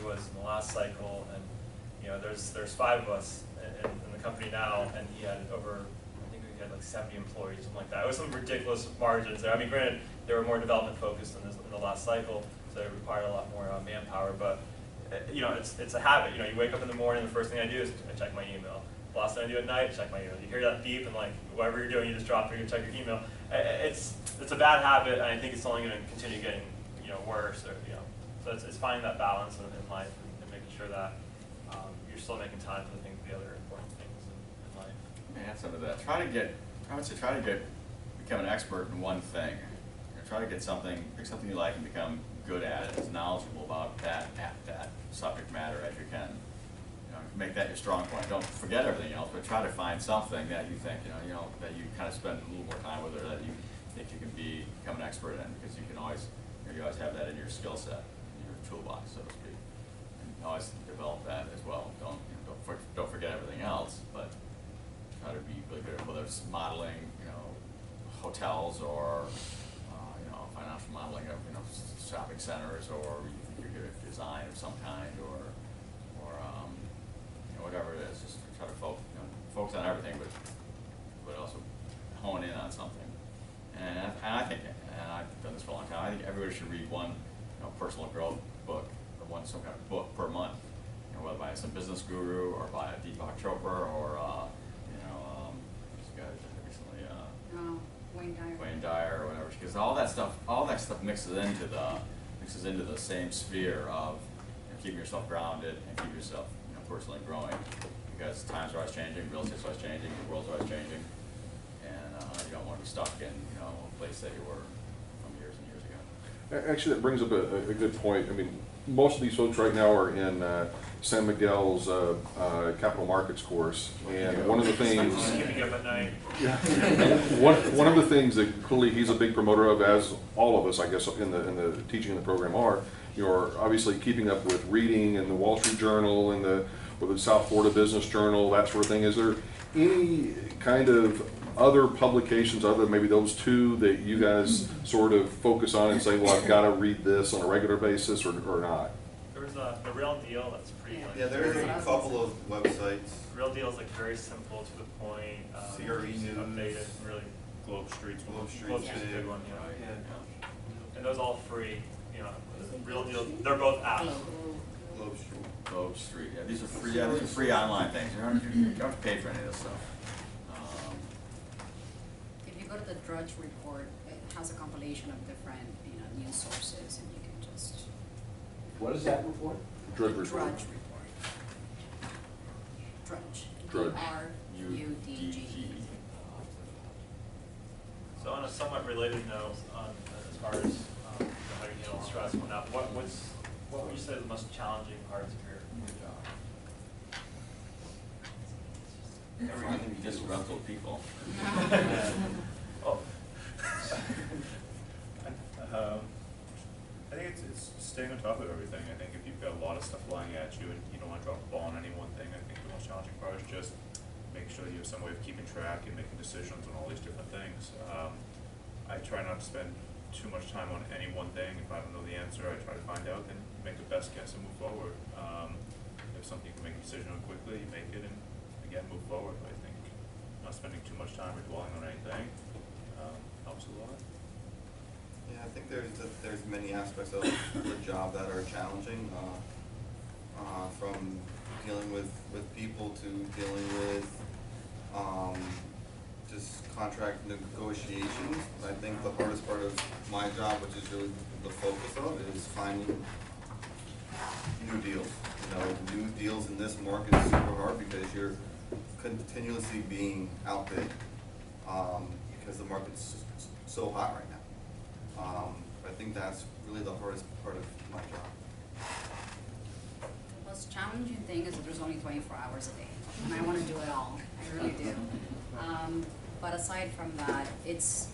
he was in the last cycle, and there's 5 of us in the company now, and he had over, I think we had like 70 employees, something like that. It was some ridiculous margins there. I mean, granted, they were more development focused in the last cycle, so it required a lot more manpower, but it's a habit. You wake up in the morning, the first thing I do is I check my email. The last thing I do at night, check my email. You hear that beep, and like whatever you're doing, you just drop it and check your email. It's a bad habit, and I think it's only going to continue getting worse. So it's finding that balance in life and making sure that you're still making time for the other important things in life. Add some of that. I would say try to become an expert in one thing. Try to pick something you like and become good at it, as knowledgeable about that subject matter as you can. Make that your strong point. Don't forget everything else, but try to find something that you think that you kind of spend a little more time with, or that you think you can become an expert in, because you can always you always have that in your skill set, in your toolbox, so to speak, and always develop that as well. Don't forget everything else, but try to be really good at whether it's modeling, hotels, or financial modeling of shopping centers, or you think you're good at design of some kind, or whatever it is. Just try to focus on everything, but also hone in on something. And I think, and I've done this for a long time, I think everybody should read one personal growth book, or some kind of book per month. Whether by some business guru, or by a Deepak Chopra, or this guy recently, Wayne Dyer, or whatever. Because all that stuff mixes into the same sphere of keeping yourself grounded and keep yourself personally growing, because times are always changing, real estate's always changing, the world's always changing, and you don't want to be stuck in a place that you were from years and years ago. Actually, that brings up a good point. I mean, most of these folks right now are in San Miguel's capital markets course, and one of the things, one of the things that clearly he's a big promoter of, as all of us, I guess, in the teaching in the program are, you're obviously keeping up with reading and the Wall Street Journal and the South Florida Business Journal, that sort of thing. Is there any kind of other publications other than maybe those 2 that you guys sort of focus on and say, well, I've got to read this on a regular basis, or not? There's The Real Deal, that's pretty. There's a couple of websites. Real Deal is like very simple, to the point. CRE News. Updated, really. Globe Street's a good one, And those all free. Real Deal, they're both apps. Globe Street. Yeah, these are free. Yeah, these are free online things. You don't have to pay for any of this stuff. If you go to the Drudge Report, it has a compilation of different news sources, and you can just. What is that report? Drudge Report. Drudge Report. Drudge. DRUDGE. So on a somewhat related note, as far as how you handle stress and whatnot, what would you say the most challenging parts of your job? Finding disgruntled people. I think it's staying on top of everything. I think if you've got a lot of stuff flying at you and you don't want to drop the ball on any one thing, I think the most challenging part is just make sure you have some way of keeping track and making decisions on all these different things. I try not to spend too much time on any one thing. If I don't know the answer, I try to find out and make the best guess and move forward. If something you can make a decision on quickly, you make it, and again, move forward. I think not spending too much time or dwelling on anything helps a lot. Yeah, I think there's many aspects of the job that are challenging, from dealing with people to dealing with just contract negotiations. I think the hardest part of my job, which is really the focus of, is finding new deals. New deals in this market is super hard because you're continuously being outbid because the market's so hot right now. I think that's really the hardest part of my job. The most challenging thing is that there's only 24 hours a day, and I want to do it all. I really do. But aside from that, it's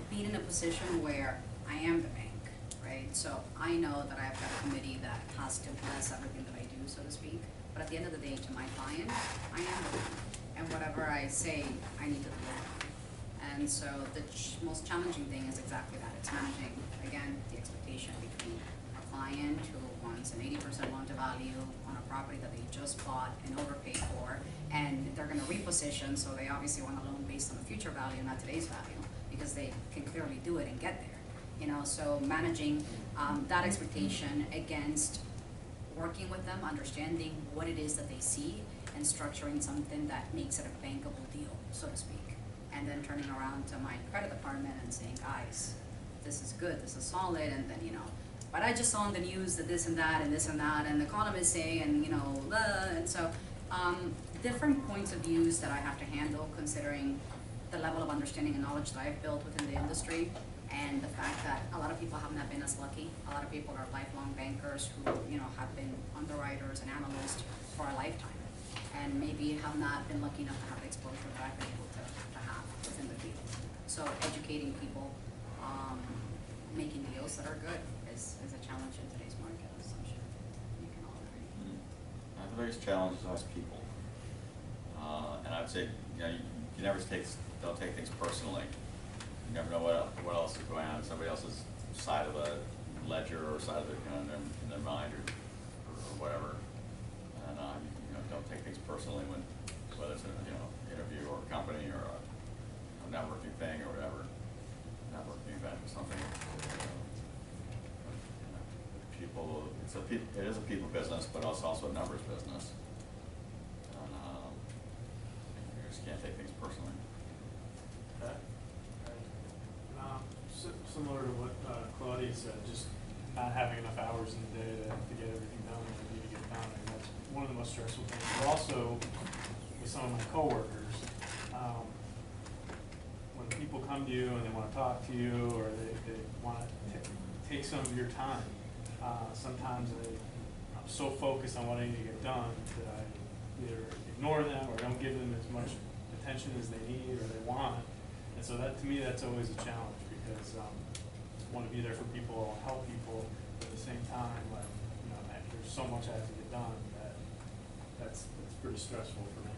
being in a position where I am the bank, right? So I know that I've got a committee that has to bless everything that I do, so to speak. But at the end of the day, to my client, I am the bank. And whatever I say, I need to deliver. And so the most challenging thing is exactly that. It's managing, again, the expectation between a client who wants it's an 80% loan to value on a property that they just bought and overpaid for, and they're gonna reposition, so they obviously want a loan based on the future value, not today's value, because they can clearly do it and get there. You know, so managing that expectation against working with them, understanding what it is that they see, and structuring something that makes it a bankable deal, so to speak. And then turning around to my credit department and saying, guys, this is good, this is solid, and then, you know, but I just saw on the news that this and that, and this and that, and the economists say, and, you know, and so, different points of views that I have to handle, considering the level of understanding and knowledge that I've built within the industry, and the fact that a lot of people have not been as lucky. A lot of people are lifelong bankers who, you know, have been underwriters and analysts for a lifetime, and maybe have not been lucky enough to have the exposure that I've been able to have within the field. So educating people, making deals that are good is a challenge in today's market, as I'm sure you can all agree. The biggest challenge is us people. And I'd say, you know, you never don't take things personally. You never know what else is going on, somebody else's side of the ledger or side of the, you know, in their mind or whatever. And, you know, don't take things personally whether it's a, you know, interview or a company or a networking thing or whatever, networking event or something. People, it is a people business, but it's also a numbers business. And, you just can't take things personally. Okay. Similar to what Claudia said, just not having enough hours in the day to get everything done that I need to get done. And that's one of the most stressful things. But also, with some of my coworkers, when people come to you and they want to talk to you, or they want to take some of your time, sometimes I'm so focused on what I need to get done that I either ignore them or don't give them as much attention as they need or they want. And so that, to me, that's always a challenge, because I want to be there for people, help people, but at the same time, like, you know, there's so much I have to get done that that's pretty stressful for me.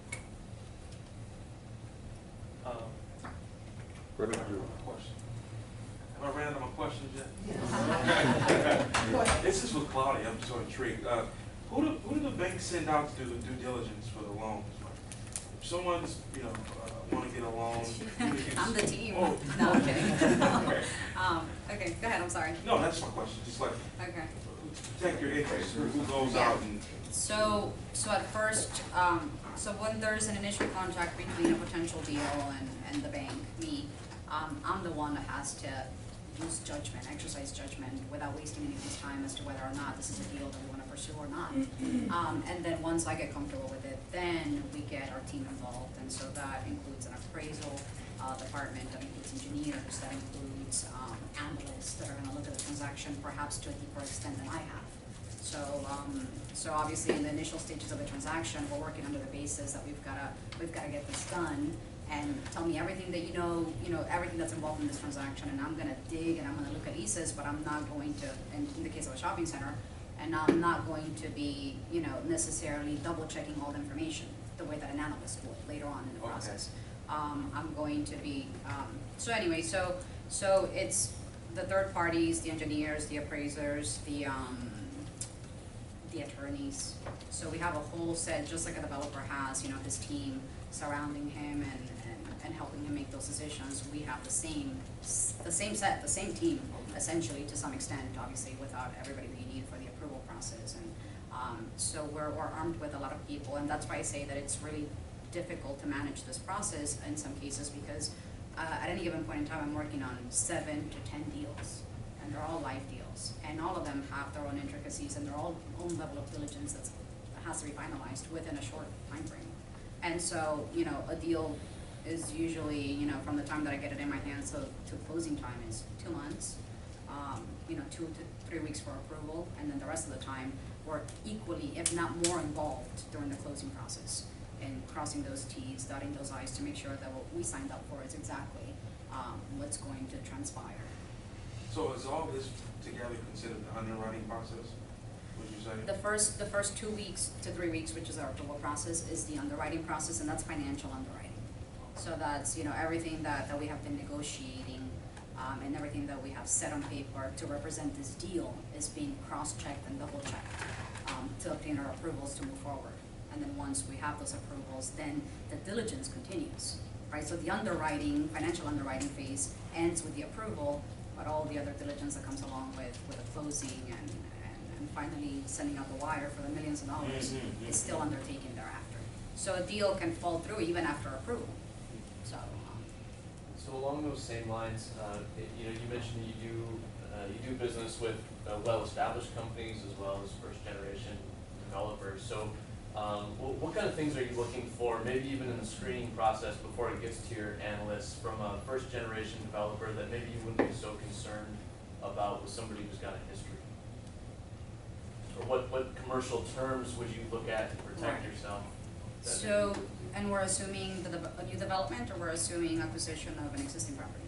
Brendan, Have I ran out of my questions yet? This is with Claudia, I'm sort of intrigued. Who do the banks send out to do the due diligence for the loans? If someone's, you know, want to get a loan. I'm the team. Oh. No, I'm kidding. Okay, go ahead, I'm sorry. No, that's my question, just like, Okay. protect your interests, who goes out and. So at first, so when there's an initial contact between a potential deal and the bank, me, I'm the one that has to use judgment, exercise judgment, without wasting anybody's time as to whether or not this is a deal that we want to pursue or not. And then once I get comfortable with it, then we get our team involved, and so that includes an appraisal department, that includes engineers, that includes analysts that are going to look at the transaction perhaps to a deeper extent than I have. So obviously in the initial stages of the transaction, we're working under the basis that we've gotta get this done, and tell me everything that you know, everything that's involved in this transaction, and I'm gonna dig and I'm gonna look at leases, but I'm not going to, in the case of a shopping center, and I'm not going to be, you know, necessarily double checking all the information the way that an analyst would later on in the process. I'm going to be, so anyway, so it's the third parties, the engineers, the appraisers, the attorneys. So we have a whole set, just like a developer has, you know, his team surrounding him and helping him make those decisions. We have the same set, the same team, essentially, to some extent, obviously, without everybody that you need for the approval process. And so we're armed with a lot of people, and that's why I say that it's really difficult to manage this process in some cases, because at any given point in time, I'm working on 7 to 10 deals, and they're all live deals, and all of them have their own intricacies and their own level of diligence that has to be finalized within a short time frame. And so, you know, a deal is usually, you know, from the time that I get it in my hands to closing time is 2 months, you know, 2 to 3 weeks for approval, and then the rest of the time we're equally, if not more, involved during the closing process and crossing those T's, dotting those I's to make sure that what we signed up for is exactly what's going to transpire. So is all this together considered the underwriting process, would you say? The first 2 weeks to 3 weeks, which is our approval process, is the underwriting process, and that's financial underwriting. So that's, you know, everything that we have been negotiating, and everything that we have set on paper to represent this deal is being cross-checked and double-checked to obtain our approvals to move forward. And then once we have those approvals, then the diligence continues, right? So the underwriting, financial underwriting phase ends with the approval, but all the other diligence that comes along with the closing and finally sending out the wire for the millions of dollars is still undertaken thereafter. So a deal can fall through even after approval, so. So along those same lines, you know, you mentioned that you do business with well-established companies as well as first-generation developers. So, what kind of things are you looking for, maybe even in the screening process before it gets to your analysts, from a first-generation developer that maybe you wouldn't be so concerned about with somebody who's got a history? Or what commercial terms would you look at to protect Right. yourself? So, and we're assuming a new development, or we're assuming acquisition of an existing property?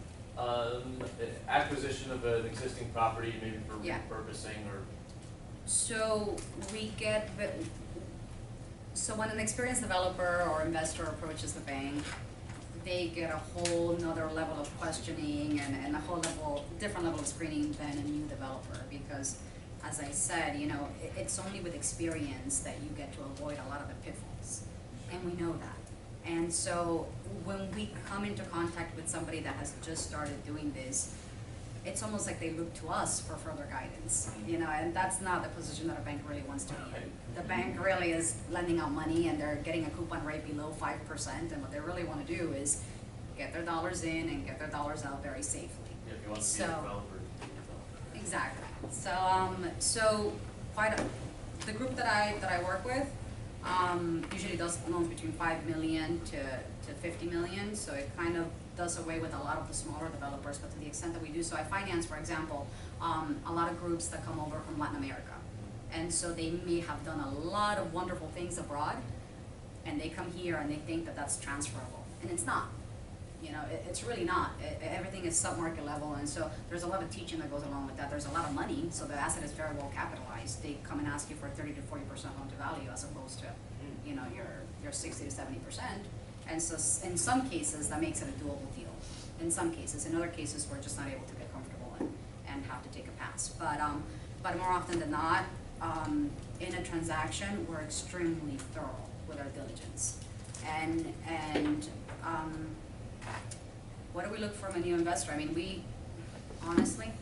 Acquisition of an existing property, maybe for Yeah. repurposing or. So we get, so when an experienced developer or investor approaches the bank, they get a whole nother level of questioning and a whole different level of screening than a new developer, because as I said, you know, it's only with experience that you get to avoid a lot of the pitfalls, and we know that. And so when we come into contact with somebody that has just started doing this, it's almost like they look to us for further guidance, you know, and that's not the position that a bank really wants to be in. The bank really is lending out money and they're getting a coupon rate below 5%, and what they really want to do is get their dollars in and get their dollars out very safely. Yeah, if you want to be a So- developer, be a developer. Exactly. So the group that I work with, usually does loans between 5 million to 50 million, so it kind of does away with a lot of the smaller developers, but to the extent that we do, so I finance, for example, a lot of groups that come over from Latin America. And so they may have done a lot of wonderful things abroad, and they come here and they think that that's transferable, and it's not. You know, it's really not. Everything is sub-market level, and so there's a lot of teaching that goes along with that. There's a lot of money, so the asset is very well capitalized. They come and ask you for 30 to 40% loan to value, as opposed to, you know, your 60 to 70%. And so in some cases, that makes it a doable deal. In some cases, in other cases, we're just not able to get comfortable and have to take a pass. But more often than not, in a transaction, we're extremely thorough with our diligence. And what do we look from a new investor? I mean, we, honestly,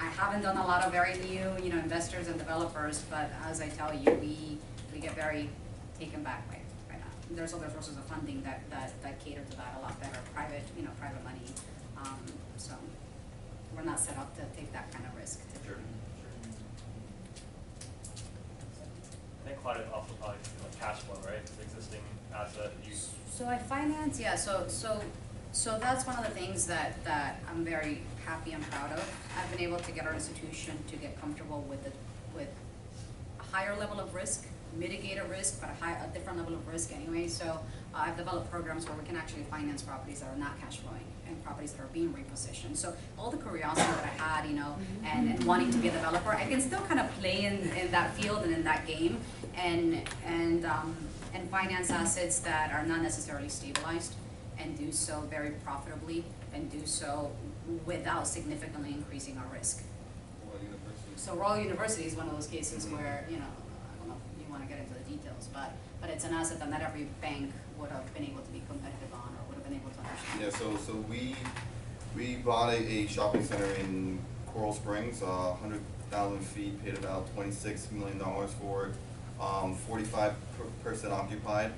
I haven't done a lot of very new, you know, investors and developers, but as I tell you, we get very taken back by that. There's other sources of funding that cater to that a lot better, private money. So we're not set up to take that kind of risk. Sure. I think quite also probably like cash flow, right? The existing asset use. So I finance, yeah, so that's one of the things that I'm very happy and proud of. I've been able to get our institution to get comfortable with a higher level of risk, mitigate a risk, but a different level of risk anyway. So I've developed programs where we can actually finance properties that are not cash flowing and properties that are being repositioned. So all the curiosity that I had, you know, and wanting to be a developer, I can still kind of play in that field and in that game and finance assets that are not necessarily stabilized, and do so very profitably, and do so without significantly increasing our risk. Royal University. So Royal University is one of those cases where, you know, I don't know if you want to get into the details, but it's an asset that not every bank would have been able to be competitive on or would have been able to understand. Yeah, so we bought a shopping center in Coral Springs, 100,000 feet, paid about $26 million for it, 45% occupied.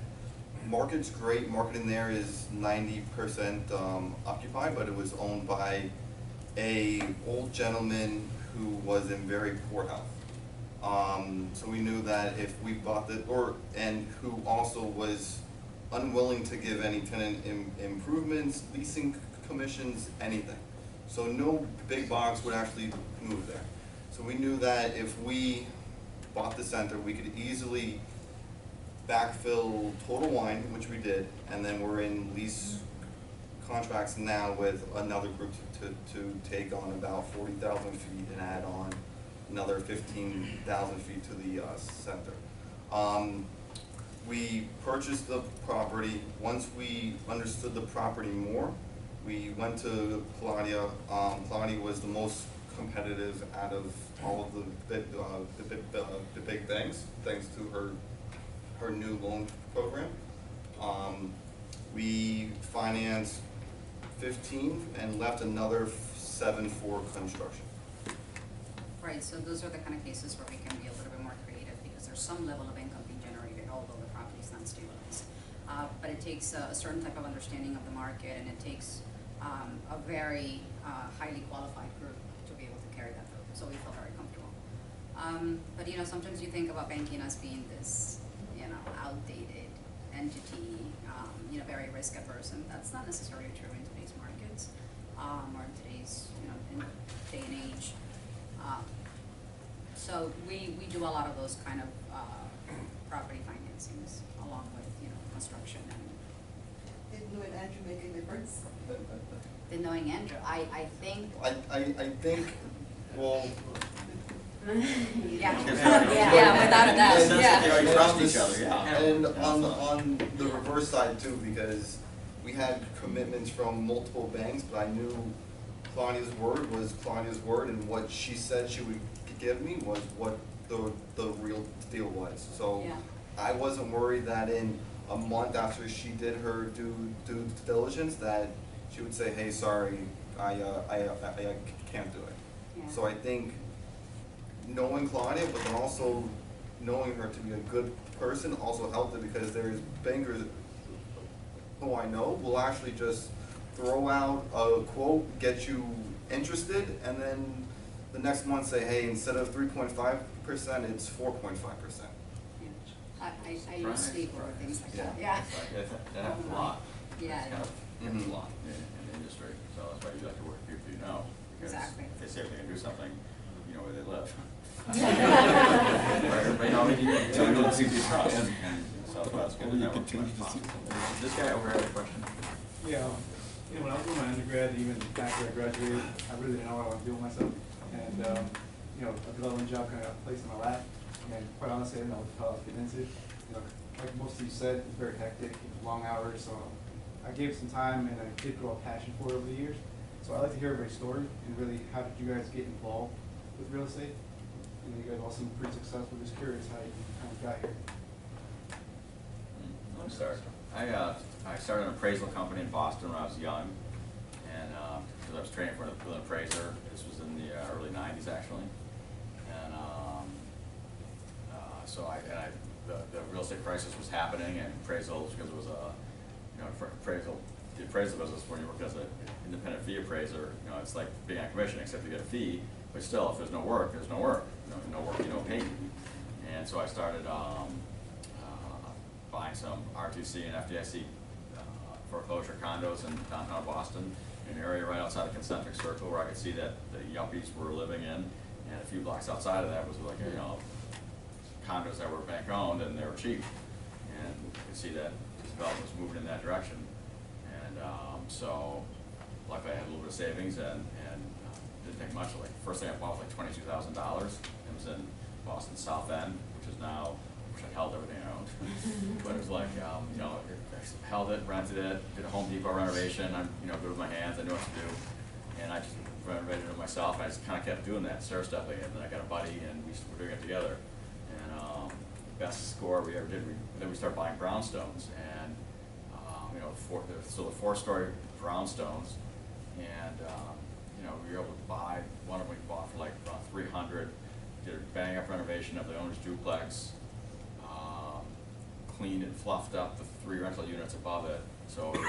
Market's great. Market in there is 90% occupied, but it was owned by a old gentleman who was in very poor health. So we knew that if we bought it, and who also was unwilling to give any tenant improvements, leasing commissions, anything. So no big box would actually move there. So we knew that if we bought the center, we could easily backfill Total Wine, which we did, and then we're in lease contracts now with another group to take on about 40,000 feet and add on another 15,000 feet to the center. We purchased the property. Once we understood the property more, we went to Claudia. Claudia was the most competitive out of all of the big banks. banks, thanks to her new loan program. We financed 15 and left another 7 for construction. Right, so those are the kind of cases where we can be a little bit more creative, because there's some level of income being generated, although the property is not stabilized. But it takes a certain type of understanding of the market, and it takes a very highly qualified group to be able to carry that through, so we feel very comfortable. But you know, sometimes you think about banking as being this, you know, outdated entity, you know, very risk averse, and that's not necessarily true in today's markets, or in today's, you know, in day and age. So we do a lot of those kind of property financings along with, you know, construction and. Did you and Andrew make a difference? Did knowing Andrew, I think. I think, well, Yeah, Yeah. yeah, without a doubt, Sense that they yeah. already trust each other, yeah. And Yeah. on the reverse side too, because we had commitments from multiple banks, but I knew Claudia's word was Claudia's word, and what she said she would give me was what the real deal was. So Yeah. I wasn't worried that in a month after she did her due diligence, that she would say, hey, sorry, I can't do it. Yeah. So I think knowing Claudia, but then also knowing her to be a good person also helped it, because there's bankers who I know will actually just throw out a quote, get you interested, and then the next month say, hey, instead of 3.5%, it's 4.5%. I use sleep over things like that, Yeah. yeah. It's like, that happens a lot. Yeah, It's kind of yeah. happens a lot in the industry, so that's why you like to work with people you know. Because Exactly. if they say they're gonna do something, you know where they live. But you know, you tell me what people you trust, and so that's good to know. This guy over here had a question. Yeah, you know, when I was doing my undergrad, even after I graduated, I really didn't know what I wanted to do with myself. And, you know, a development job kind of got placed in my lap. And quite honestly, I didn't know what the hell I was getting into. You know, like most of you said, it's very hectic, long hours, so I gave it some time and I did grow a passion for it over the years. So I'd like to hear everybody's story and really how did you guys get involved with real estate? You know, you guys all seem pretty successful, just curious how you kind of got here. Let me start. I started an appraisal company in Boston when I was young, and because I was training for an appraiser. This was in the early '90s actually, and the real estate crisis was happening, and appraisals, because it was a, you know, for appraisal, the appraisal business, when you work as an independent fee appraiser, you know, it's like being on commission, except you get a fee, but still, if there's no work, there's no work. No work, you don't pay. And so I started buying some RTC and FDIC foreclosure condos in downtown Boston, an area right outside of Concentric Circle where I could see that the yuppies were living in, and a few blocks outside of that was like, you know, condos that were bank owned and they were cheap, and you could see that development was moving in that direction. And so luckily I had a little bit of savings and didn't take much. Like first thing I bought was like $22,000. It was in Boston South End, which is now, which I held everything I owned. But it was like, you know, I held it, rented it, did a Home Depot renovation. I'm, you know, good with my hands, I knew what to do. And I just renovated it myself, and I just kind of kept doing that, stair-stepping, and then I got a buddy, and we were doing it together. And best score we ever did, then we started buying brownstones, and, you know, the four-story brownstones, and, you know, we were able to buy, one of them we bought for like about $300, did a bang-up renovation of the owner's duplex, cleaned and fluffed up the 3 rental units above it, so it was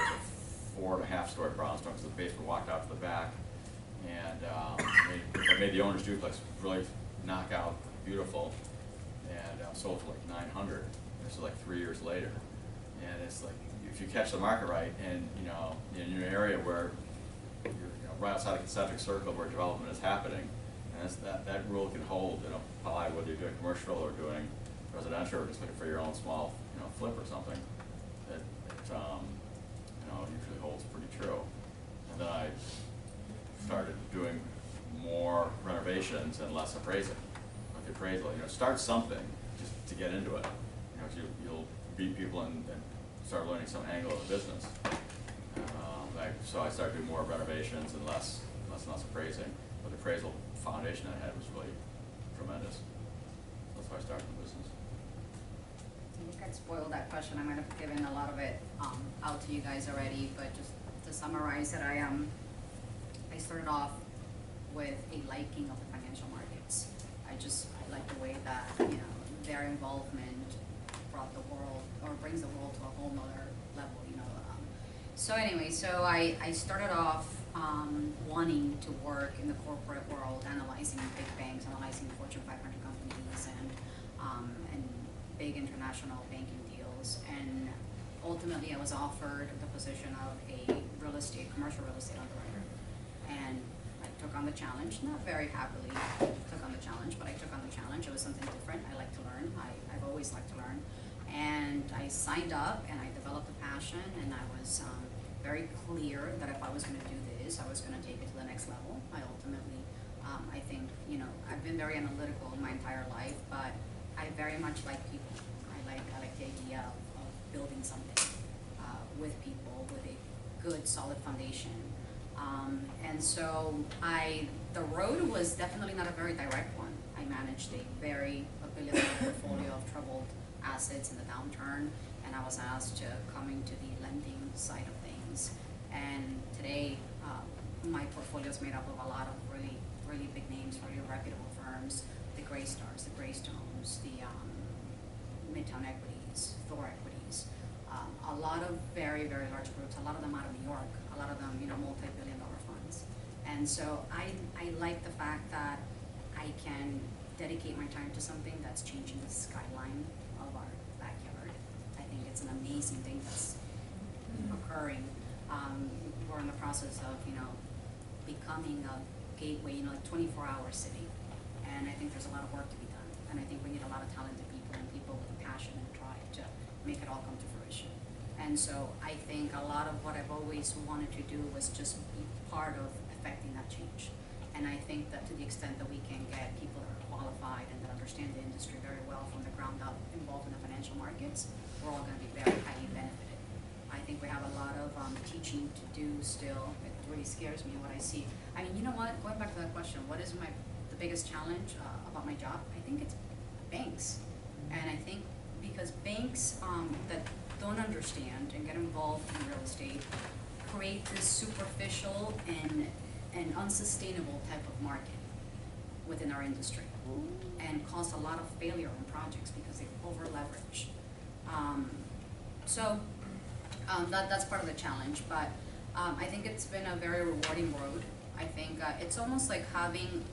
a 4.5-story brownstone, because the basement walked out to the back, and made the owner's duplex really knock out beautiful, and sold for like $900. This is like 3 years later, and it's like if you catch the market right, and you know, in your area where you're, you know, right outside of Concentric Circle where development is happening, and that rule can hold, you know, apply whether you're doing commercial or doing residential or just looking for your own small, you know, flip or something. It you know, usually holds pretty true. And then I started doing more renovations and less appraising. With the appraisal, you know, start something just to get into it. You know, you'll beat people and start learning some angle of the business. So I started doing more renovations and less appraising. But the appraisal foundation I had was really tremendous. That's far as starting a business? I think I'd spoiled that question. I might have given a lot of it out to you guys already, but just to summarize it, I started off with a liking of the financial markets. I like the way that, their involvement brought the world, or brings the world to a whole nother level, So anyway, so I started off wanting to work in the corporate world, analyzing big banks, analyzing Fortune 500 companies, and big international banking deals. And ultimately, I was offered the position of a commercial real estate underwriter. And I took on the challenge, not very happily took on the challenge, but I took on the challenge. It was something different. I like to learn. I've always liked to learn. And I signed up and I developed a passion, and I was very clear that if I was going to do this, I was going to take it to the next level. I ultimately, I think, I've been very analytical my entire life, but I very much like people. I like the idea of building something with people, with a good, solid foundation. And so the road was definitely not a very direct one. I managed a billion-dollar portfolio of troubled assets in the downturn, and I was asked to come into the lending side of things. And today, my portfolio is made up of a lot of really, really big names, really reputable firms, the Greystars, the Greystones, the Midtown Equities, Thor Equities, a lot of very, very large groups, a lot of them out of New York, a lot of them, multi-billion-dollar funds. And so I like the fact that I can dedicate my time to something that's changing the skyline of our backyard. I think it's an amazing thing that's occurring. We're in the process of, becoming a gateway, 24-hour city. And I think there's a lot of work to be done. And I think we need a lot of talented people and people with a passion and drive to make it all come to fruition. And so I think a lot of what I've always wanted to do was just be part of affecting that change. And I think that to the extent that we can get people that are qualified and that understand the industry very well from the ground up involved in the financial markets, we're all going to be very highly benefited. I think we have a lot of teaching to do still. It really scares me what I see. I mean, you know what? Going back to that question, what is the biggest challenge about my job? I think it's banks. And I think because banks that don't understand and get involved in real estate create this superficial and unsustainable type of market within our industry, and cause a lot of failure on projects because they over leverage. That's part of the challenge, but I think it's been a very rewarding road. I think it's almost like having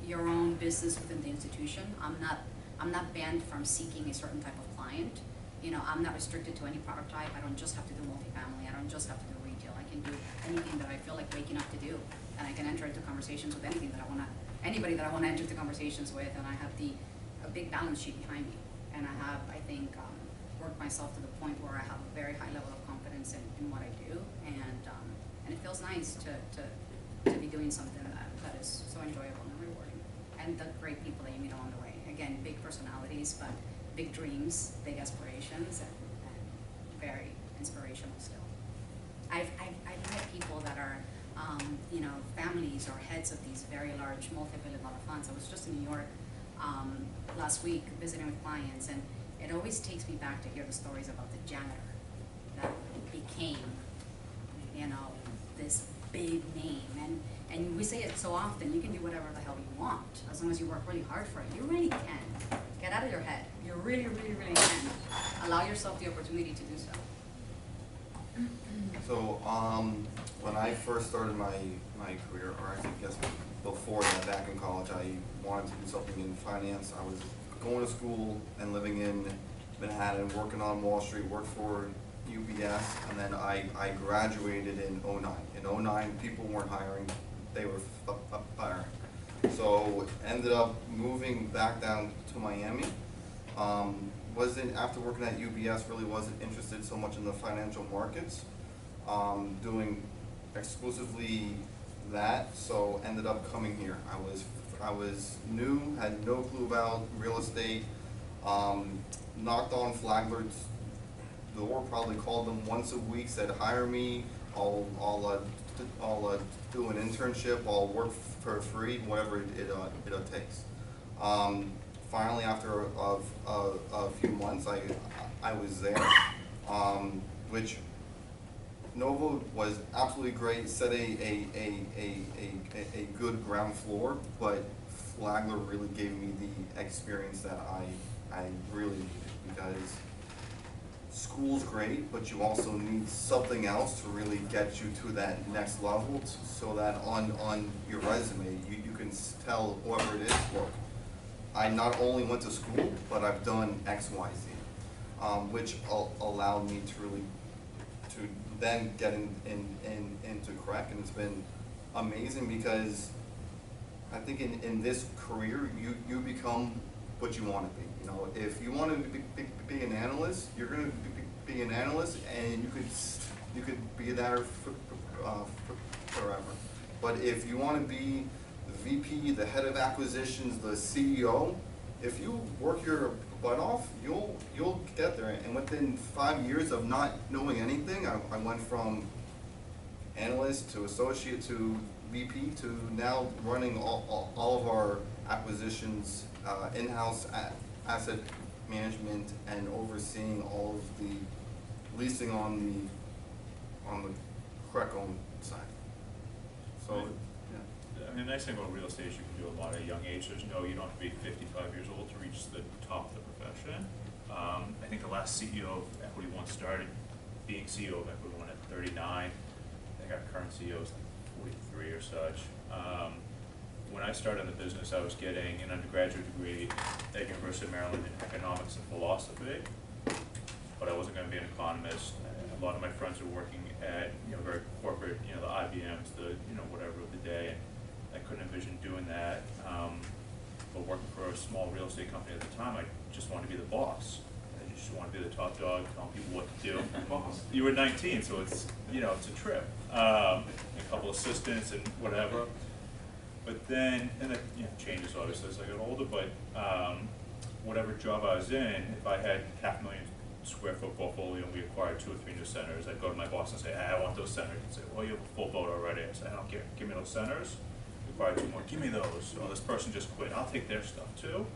your own business within the institution. I'm not banned from seeking a certain type of client. I'm not restricted to any product type. I don't just have to do multifamily. I don't just have to do retail. I can do anything that I feel like waking up to do, and I can enter into conversations with anybody that I want to enter into conversations with, and I have a big balance sheet behind me, and I think, worked myself to the point where I have a very high level of confidence in what I do, and it feels nice to be doing something that is so enjoyable and rewarding, and the great people that you meet along the way. Again, big personalities, but big dreams, big aspirations, and very inspirational still. I've met people that are, families or heads of these very large multi-billion-dollar funds. I was just in New York last week visiting with clients, and it always takes me back to hear the stories about the janitor that became, this big name. And we say it so often, you can do whatever the hell you want, as long as you work really hard for it. You really can. Get out of your head. You really, really, really can. Allow yourself the opportunity to do so. So, when I first started my career, or I guess before that, back in college, I wanted to do something in finance. I was going to school and living in Manhattan, working on Wall Street, worked for UBS, and then I graduated in '09. In '09, people weren't hiring, they were firing. So ended up moving back down to Miami. After working at UBS, really wasn't interested so much in the financial markets, doing exclusively that. So ended up coming here. I was new, had no clue about real estate. Knocked on Flagler's door, probably called them once a week, said hire me. I'll do an internship. I'll work for free, whatever it takes. finally, after a few months, I was there, which Nova was absolutely great, set a good ground floor, but Flagler really gave me the experience that I really needed, because school's great, but you also need something else to really get you to that next level, so that on your resume, you can tell whoever it is, look, I not only went to school, but I've done X, Y, Z, which allowed me to really, to then get into Crack, and it's been amazing, because I think in this career, you become what you want to be. You know, if you want to be an analyst, you're going to be an analyst, and you could be there forever. But if you want to be the VP, the head of acquisitions, the CEO, if you work your butt off, you'll get there. And within 5 years of not knowing anything, I went from analyst to associate to VP to now running all of our acquisitions, in-house asset management, and overseeing all of the leasing on the Crack-owned side. So, yeah. I mean, the nice thing about real estate is you can do a lot at a young age. There's no, you don't have to be 55 years old to reach the top of the profession. I think the last CEO of Equity One started being CEO of Equity One at 39. I think our current CEO is like 43 or such. When I started in the business, I was getting an undergraduate degree at University of Maryland in economics and philosophy, but I wasn't going to be an economist. A lot of my friends were working at, very corporate, the IBMs, the, whatever of the day, and I couldn't envision doing that. But working for a small real estate company at the time, I just wanted to be the boss. I just wanted to be the top dog, telling people what to do. You were 19, so it's, it's a trip. A couple assistants and whatever. But then, and it changes obviously as I got older, but whatever job I was in, if I had 500,000 square foot portfolio and we acquired 2 or 3 new centers, I'd go to my boss and say, hey, I want those centers. He'd say, well, you have a full boat already. I said, I don't care, give me those centers. We acquired 2 more, give me those. Oh, this person just quit, I'll take their stuff too.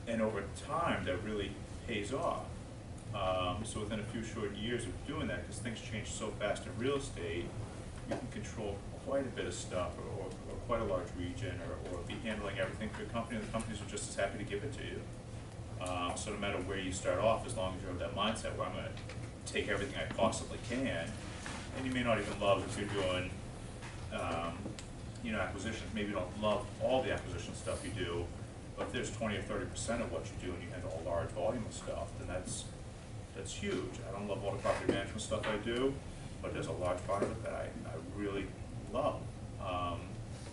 And over time, that really pays off. So within a few short years of doing that, because things change so fast in real estate, you can control quite a bit of stuff, or quite a large region, or be handling everything for your company, and the companies are just as happy to give it to you. So no matter where you start off, as long as you have that mindset where I'm going to take everything I possibly can, and you may not even love if you're doing, acquisitions, maybe you don't love all the acquisition stuff you do, but if there's 20 or 30% of what you do and you handle a large volume of stuff, then that's huge. I don't love all the property management stuff I do, but there's a large part of it that I really love.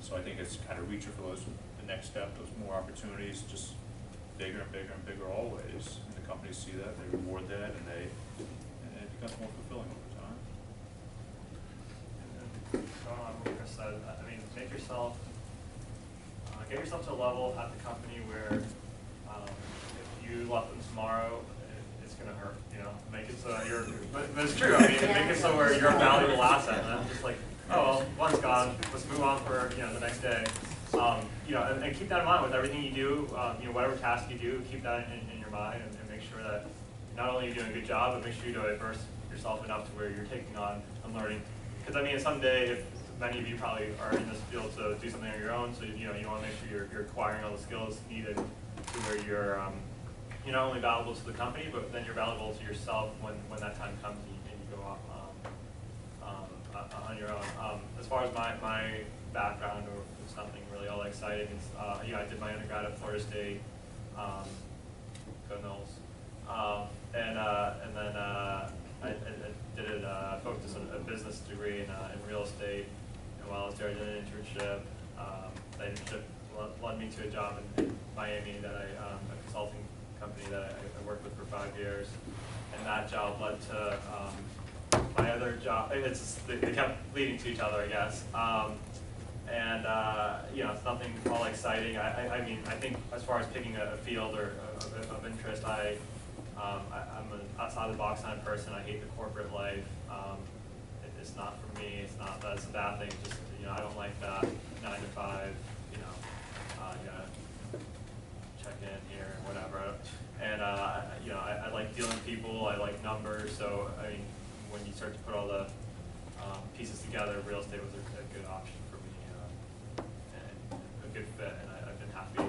So I think it's kind of reaching for the next step, those more opportunities, just bigger and bigger and bigger always. And the companies see that, they reward that, and it becomes more fulfilling over time. And going on what Chris said, I mean, get yourself to a level at the company where if you left them tomorrow, it's gonna hurt. Make it so you're. But it's true. I mean, make it so where you're a valuable asset, and I'm just like, oh well, one's gone. Let's move on for the next day. And keep that in mind with everything you do. Whatever task you do, keep that in your mind, and make sure that not only you're doing a good job, but make sure you diverse yourself enough to where you're taking on and learning. Because I mean, someday, if many of you probably are in this field to do something on your own, so you want to make sure you're acquiring all the skills needed to where you're not only valuable to the company, but then you're valuable to yourself when that time comes and you go off on your own. As far as my background, or it's nothing really all exciting. It's I did my undergrad at Florida State, go Knowles, and then I did focused on a business degree in real estate. And while I was there, I did an internship. That internship led me to a job in Miami that a consulting company that I worked with for 5 years, and that job led to my other job. They kept leading to each other, I guess. It's nothing all exciting. I mean, I think as far as picking a field or of interest, I'm an outside the box kind of person. I hate the corporate life. It's not for me. It's not that it's a bad thing. Just I don't like that 9 to 5. check in here and whatever. And, you know, I like dealing with people, I like numbers, so, I mean, when you start to put all the pieces together, real estate was a good option for me, and a good fit, and I've been happy.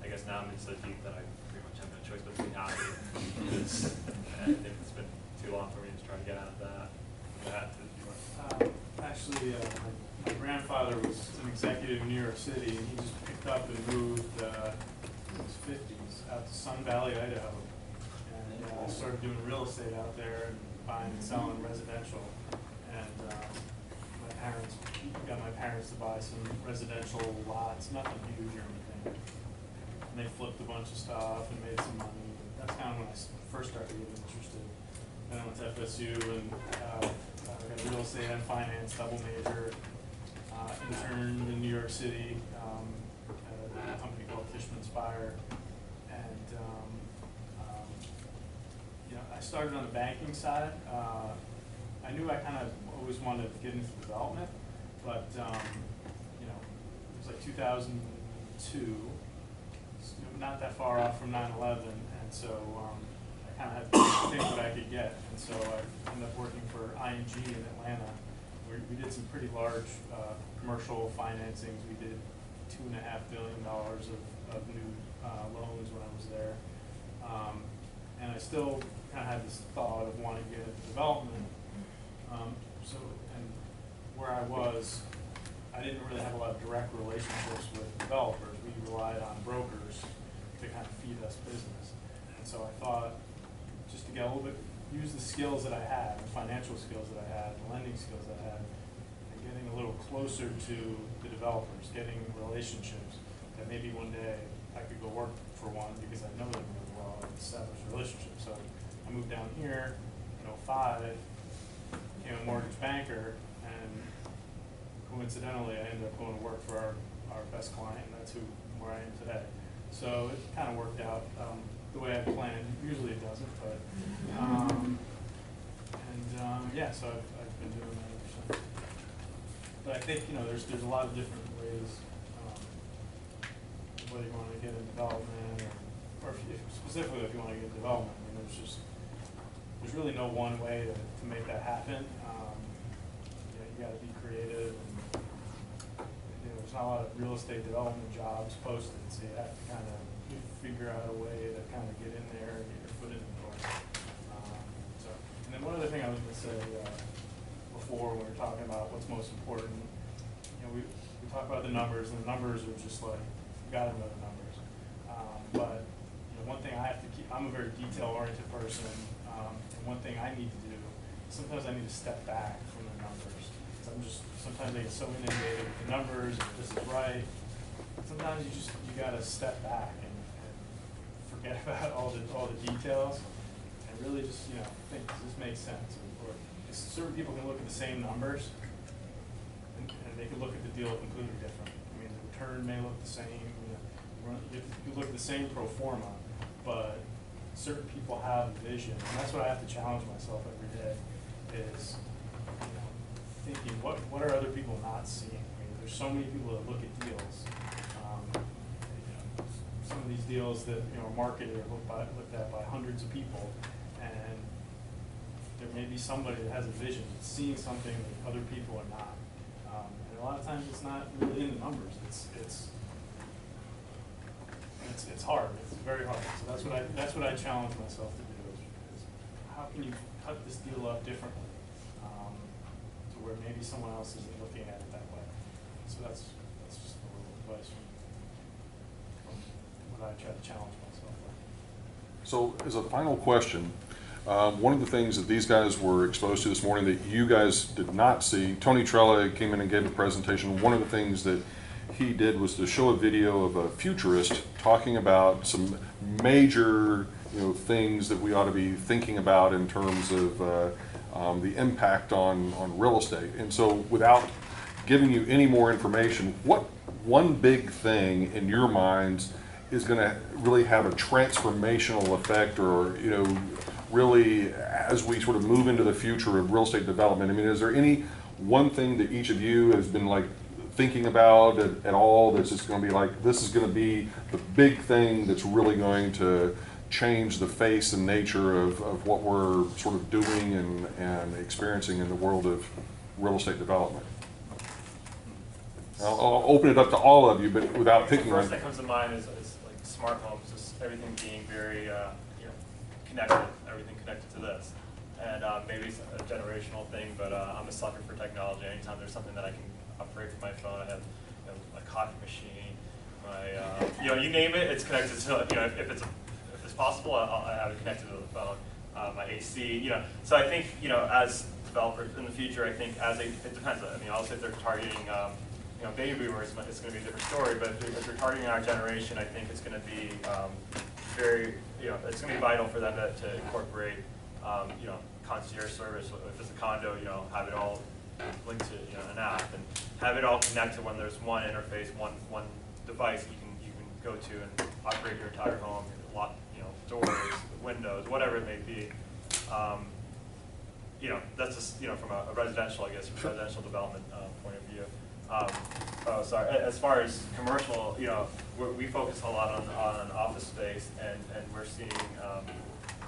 I guess now I'm in so deep that I pretty much have no choice but to be happy. Because I think it's been too long for me to try to get out of that. Actually, my grandfather was an executive in New York City, and he just picked up and moved in his 50s out to Sun Valley, Idaho. And I started doing real estate out there and buying and selling residential. And my parents got my parents to buy some residential lots, nothing huge or anything. And they flipped a bunch of stuff and made some money. That's kind of when I first started getting interested. Then I went to FSU and got a real estate and finance double major. Interned in New York City at a company called Fishman Spire. And you know, I started on the banking side. I knew I kind of always wanted to get into development, but you know, it was like 2002, not that far off from 9/11, and so I kind of had to take what I could get, and so I ended up working for ING in Atlanta. We did some pretty large commercial financings. We did $2.5 billion of new loans when I was there, and I still kind of had this thought of wanting to get into development. And where I was, I didn't really have a lot of direct relationships with developers. We relied on brokers to kind of feed us business. And so I thought, just to get a little bit, use the skills that I had, the financial skills that I had, the lending skills that I had, and getting a little closer to the developers, getting relationships that maybe one day I could go work for one because I know them really well and establish relationships. So I moved down here in 2005, became a mortgage banker, and coincidentally I ended up going to work for our best client, and that's where I am today. So it kind of worked out the way I planned. Usually it doesn't, but yeah, so I've been doing that ever since. But I think, you know, there's a lot of different ways, whether you want to get in development or specifically if you want to get in development. I mean, there's really no one way to make that happen. You know, you got to be creative, and you know, there's not a lot of real estate development jobs posted, so you have to kind of figure out a way to kind of get in there and get your foot in the door. And then one other thing I was going to say before, when we were talking about what's most important, you know, we talk about the numbers, and the numbers are just like, you got to know the numbers. But you know, one thing I have to keep, I'm a very detail-oriented person, and one thing I need to do, sometimes I need to step back from the numbers. So sometimes I get so inundated with the numbers, if this is right. Sometimes you got to step back and forget about all the details and really just, you know, think, does this make sense? Or certain people can look at the same numbers and they can look at the deal completely different. I mean, the return may look the same, you look at the same pro forma, but certain people have a vision, and that's what I have to challenge myself every day, is, you know, thinking, what are other people not seeing? I mean, there's so many people that look at deals. Some of these deals that, you know, are marketed or looked at by hundreds of people, and there may be somebody that has a vision, that's seeing something that other people are not. And a lot of times it's not really in the numbers. It's hard. It's very hard. So that's what I challenge myself to do. Is how can you cut this deal up differently, to where maybe someone else isn't looking at it that way. So that's just a little advice from what I try to challenge myself with. So as a final question, one of the things that these guys were exposed to this morning that you guys did not see, Tony Trella came in and gave a presentation. One of the things that he did was to show a video of a futurist talking about some major, you know, things that we ought to be thinking about in terms of the impact on real estate. And so without giving you any more information, what one big thing in your minds is going to really have a transformational effect, or, you know, really as we sort of move into the future of real estate development? I mean, is there any one thing that each of you has been like thinking about at all that's just going to be like, this is going to be the big thing that's really going to change the face and nature of what we're sort of doing and experiencing in the world of real estate development? I'll open it up to all of you, but without The picking first one. that comes to mind is like smart homes, just everything being very, connected, everything connected to this. And maybe it's a generational thing, but I'm a sucker for technology. Anytime there's something that I can upgrade from my phone, I have my coffee machine, my, you name it, it's connected to, if it's possible, I have it connected to the phone. My AC, so I think, as developers in the future, I think it depends. I mean, obviously if they're targeting, baby boomers, it's going to be a different story, but if they're targeting our generation, I think it's going to be very, it's going to be vital for them to incorporate, concierge service. If it's a condo, have it all linked to an app, and have it all connected when there's one interface, one device you can go to and operate your entire home, lock, doors, windows, whatever it may be. That's just from a residential, I guess, residential development point of view. As far as commercial, we focus a lot on office space, and we're seeing,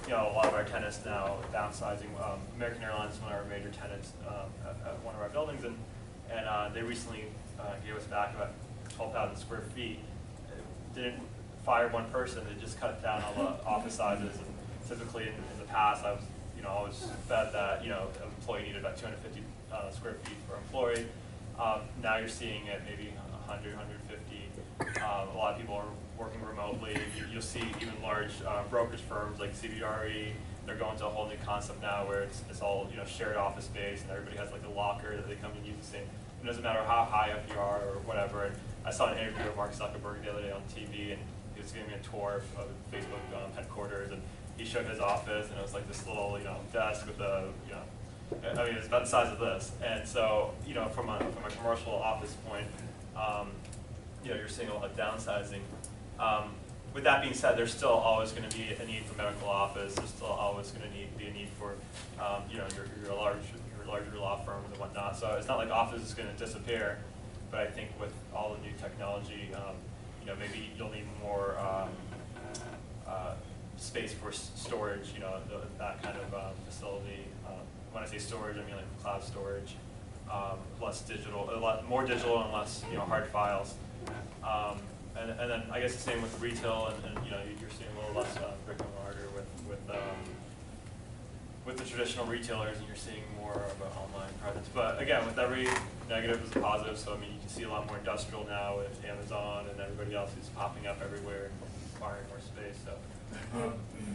a lot of our tenants now downsizing. American Airlines is one of our major tenants at one of our buildings, and they recently gave us back about 12,000 square feet. Didn't fire one person; they just cut down all the office sizes. And typically, in the past, I was, always fed that an employee needed about 250 square feet per employee. Now you're seeing it maybe 100, 150. A lot of people are working remotely. You'll see even large brokerage firms like CBRE. They're going to a whole new concept now where it's all shared office space, and everybody has like a locker that they come and use the same. It doesn't matter how high up you are or whatever. And I saw an interview with Mark Zuckerberg the other day on TV, and he was giving me a tour of Facebook headquarters, and he showed his office, and it was like this little desk with a it's about the size of this. And so, from a commercial office point, you're seeing a lot of downsizing. With that being said, there's still always going to be a need for medical office. There's still always going to be a need for, your larger law firms and whatnot. So it's not like office is going to disappear, but I think with all the new technology, maybe you'll need more space for storage. That kind of facility. When I say storage, I mean like cloud storage, less digital, a lot more digital and less hard files. And then I guess the same with retail, and you're seeing a little less brick and mortar with the traditional retailers, and you're seeing more of an online presence. But again, with every negative is a positive. So I mean, you can see a lot more industrial now with Amazon and everybody else who's popping up everywhere and acquiring more space. So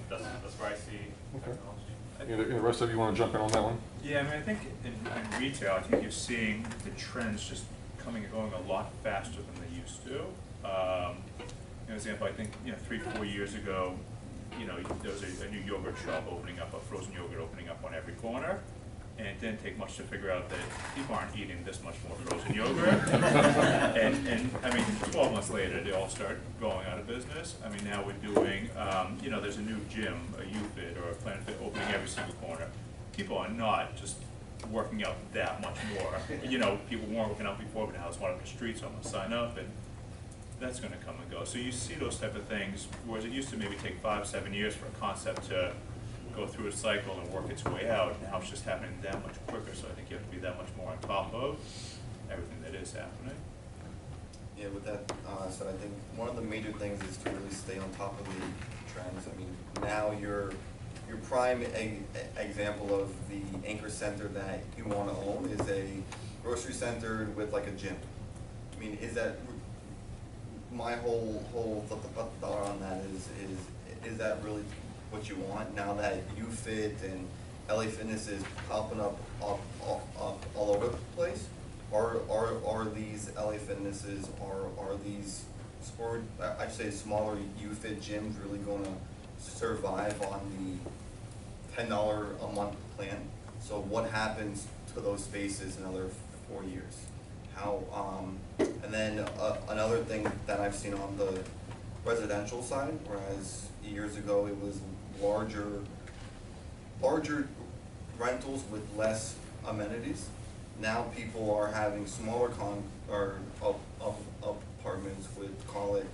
that's where I see technology. The rest of you want to jump in on that one? Yeah, I mean, I think in retail, I think you're seeing the trends just coming and going a lot faster than they used to. An example, I think 3-4 years ago, there was a new yogurt shop opening up, a frozen yogurt opening up on every corner, and it didn't take much to figure out that people aren't eating this much more frozen yogurt. and I mean, 12 months later, they all start going out of business. I mean, now we're doing, there's a new gym, a UFIT or a Planet Fit opening every single corner. People are not just working out that much more. People weren't working out before, but now it's one up the street, so I'm gonna sign up, and that's gonna come and go. So you see those type of things, whereas it used to maybe take 5-7 years for a concept to go through a cycle and work its way out. Now it's just happening that much quicker, so I think you have to be that much more on top of everything that is happening. Yeah, with that said, I think one of the major things is to really stay on top of the trends. I mean, now your prime example of the anchor center that you want to own is a grocery center with like a gym. I mean, is that my whole thought on that is that really what you want now that UFIT and LA Fitness is popping up all over the place? Are these LA Fitnesses, are these sport, I'd say smaller UFIT gyms really going to survive on the $10 a month plan? So what happens to those spaces in another 4 years? How, and then another thing that I've seen on the residential side, whereas years ago it was larger rentals with less amenities. now people are having smaller apartments with, call it,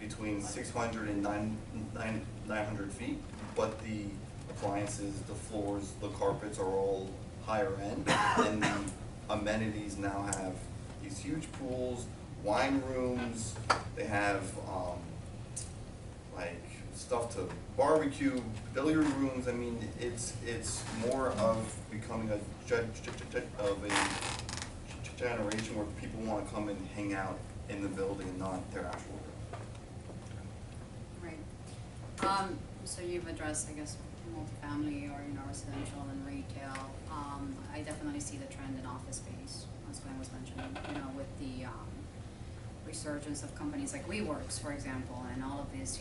between 600 and 900 feet, but the appliances, the floors, the carpets are all higher end, and the amenities now have these huge pools, wine rooms, they have, like, stuff to barbecue, billiard rooms. I mean, it's more of becoming a generation where people wanna come and hang out in the building and not their actual room. Right. So you've addressed, I guess, multifamily or, residential and retail. I definitely see the trend in office space, as Glenn was mentioning, with the, resurgence of companies like WeWorks, for example, and all of these,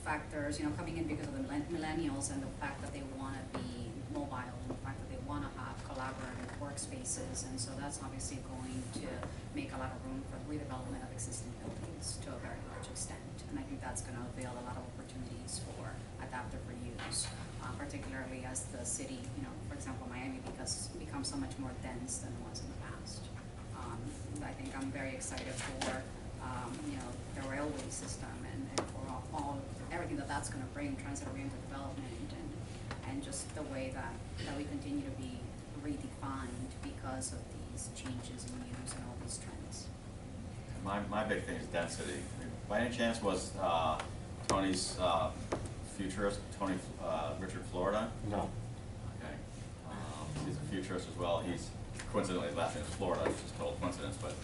factors, coming in because of the millennials and the fact that they wanna be mobile and the fact that they wanna have collaborative workspaces, and so that's obviously going to make a lot of room for redevelopment of existing buildings to a very large extent, and I think that's gonna avail a lot of opportunities for adaptive reuse, particularly as the city, for example, Miami becomes so much more dense than it was in the past. I think I'm very excited for, the railway system and for everything that's gonna bring, transit-oriented development, and just the way that we continue to be redefined because of these changes in use and all these trends. My big thing is density. I mean, by any chance was Tony's futurist, Richard Florida? No. Okay. He's a futurist as well. He's coincidentally his last name is Florida. It's just a total coincidence, but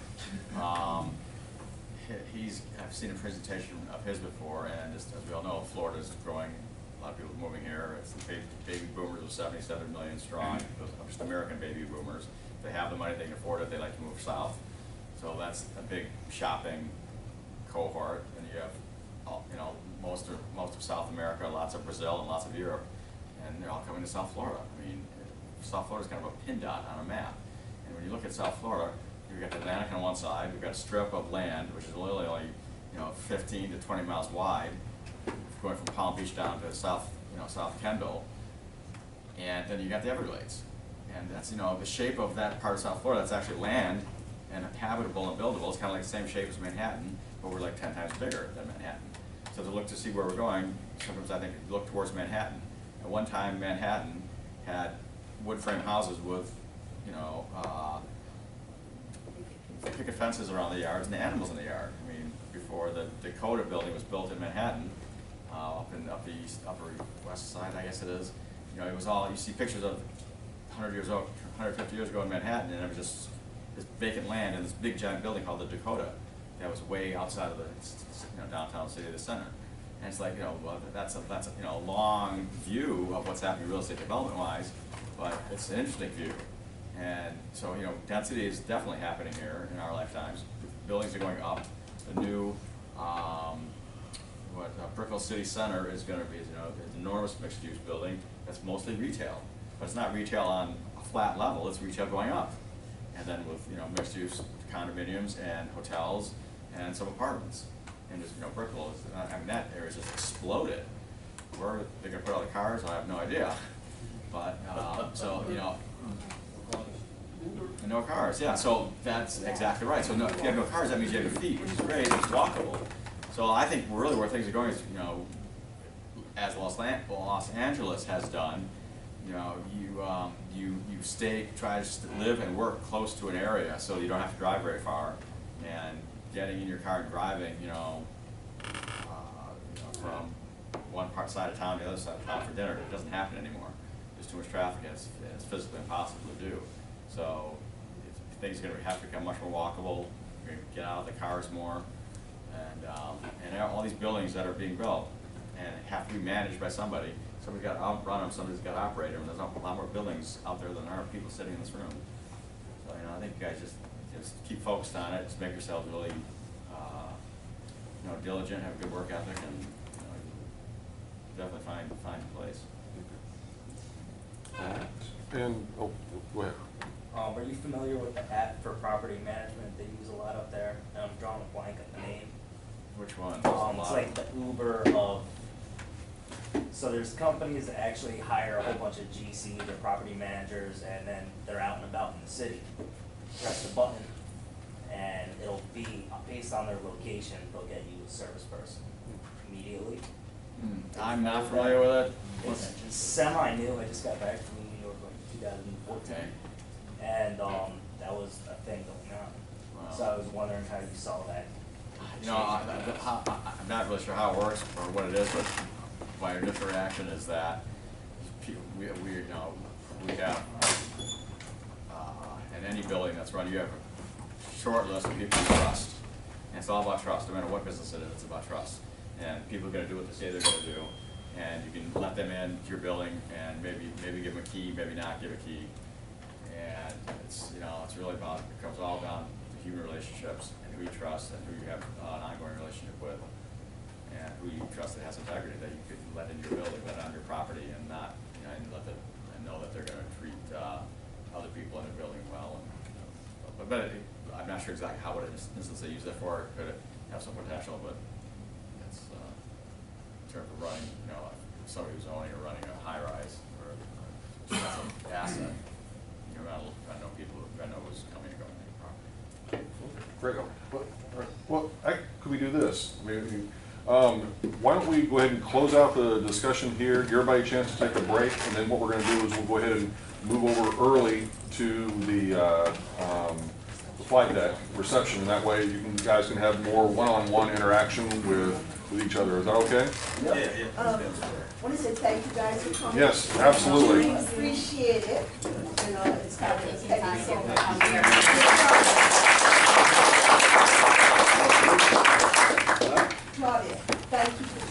I've seen a presentation of his before, and just as we all know, Florida's growing. A lot of people moving here. It's the baby boomers of 77 million strong. Those are just American baby boomers. If they have the money, they can afford it. They like to move south. So that's a big shopping cohort, and you have, most of South America, lots of Brazil, and lots of Europe, and they're all coming to South Florida. I mean, South Florida's kind of a pin dot on a map, and when you look at South Florida, you've got the Atlantic on one side, you've got a strip of land, which is literally only, 15 to 20 miles wide, going from Palm Beach down to South Kendall, and then you got the Everglades, and that's, the shape of that part of South Florida, that's actually land and habitable and buildable. It's kind of like the same shape as Manhattan, but we're like 10 times bigger than Manhattan. So to look to see where we're going, sometimes I think look towards Manhattan. At one time, Manhattan had wood frame houses with, picket fences around the yards and the animals in the yard. I mean, before the Dakota building was built in Manhattan, up the upper west side, I guess it is. It was all, you see pictures of 150 years ago in Manhattan, and it was just this vacant land and this big giant building called the Dakota that was way outside of the downtown city of the center. And it's like, well, that's a long view of what's happening real estate development wise, but it's an interesting view. And so, density is definitely happening here in our lifetimes. Buildings are going up. The new, Brickell City Center is going to be, an enormous mixed-use building that's mostly retail. But it's not retail on a flat level, it's retail going up. And then with, mixed-use condominiums and hotels and some apartments. And just, Brickell is, that area's just exploded. Where they're going to put all the cars, I have no idea. But, no cars, yeah, so that's exactly right. So if you have no cars, that means you have your feet, which is great, it's walkable. So I think really where things are going is, as Los Angeles has done, you try to live and work close to an area so you don't have to drive very far. And getting in your car and driving, from one side of town to the other side of town for dinner, it doesn't happen anymore. There's too much traffic, and it's physically impossible to do. So things are going to have to become much more walkable. We're going to get out of the cars more, and all these buildings that are being built and have to be managed by somebody. Somebody's got to outrun them. Somebody's got to operate them. And there's a lot more buildings out there than there are people sitting in this room. So I think you guys just keep focused on it. Just make yourselves really diligent, have a good work ethic, and definitely find a place. And, go ahead. Are you familiar with the app for property management they use a lot up there? I'm drawing a blank at the name. Which one? It's like the Uber of so there's companies that actually hire a whole bunch of GCs or property managers, and then they're out and about in the city. Press the button, and it'll be based on their location, they'll get you a service person immediately. I'm not familiar with it. It's semi-new, I just got back from New York like 2014. Okay. And, that was a thing going on. Wow. So I was wondering how you saw that. You know, I'm not really sure how it works or what it is, but my initial reaction is that we have, in any building that's run, you have a short list of people you trust. And it's all about trust, no matter what business it is, it's about trust. And people are gonna do what they say they're gonna do, and you can let them into your building and maybe give them a key, maybe not give a key. And it's, you know, it's really about, it comes all down to human relationships and who you trust and who you have an ongoing relationship with. And who you trust that has integrity, that you could let into your building, let on your property, and not, you know, and know that they're gonna treat, other people in the building well. And, but I'm not sure exactly how, what instance they use that for, could it have some potential, but it's, in terms of running, you know, somebody who's owning or running a high-rise or an asset, you know, I know people, I know who's coming and going to the property. Great. Well, could we do this? Why don't we go ahead and close out the discussion here, give everybody a chance to take a break, and then what we're gonna do is we'll go ahead and move over early to the flight deck reception, and that way you guys can have more one-on-one interaction with each other. Is that okay? Yeah. Want to say thank you guys for coming. Yes, absolutely. We appreciate it. You know, it's kind of a Thank you so much. Claudia, thank you for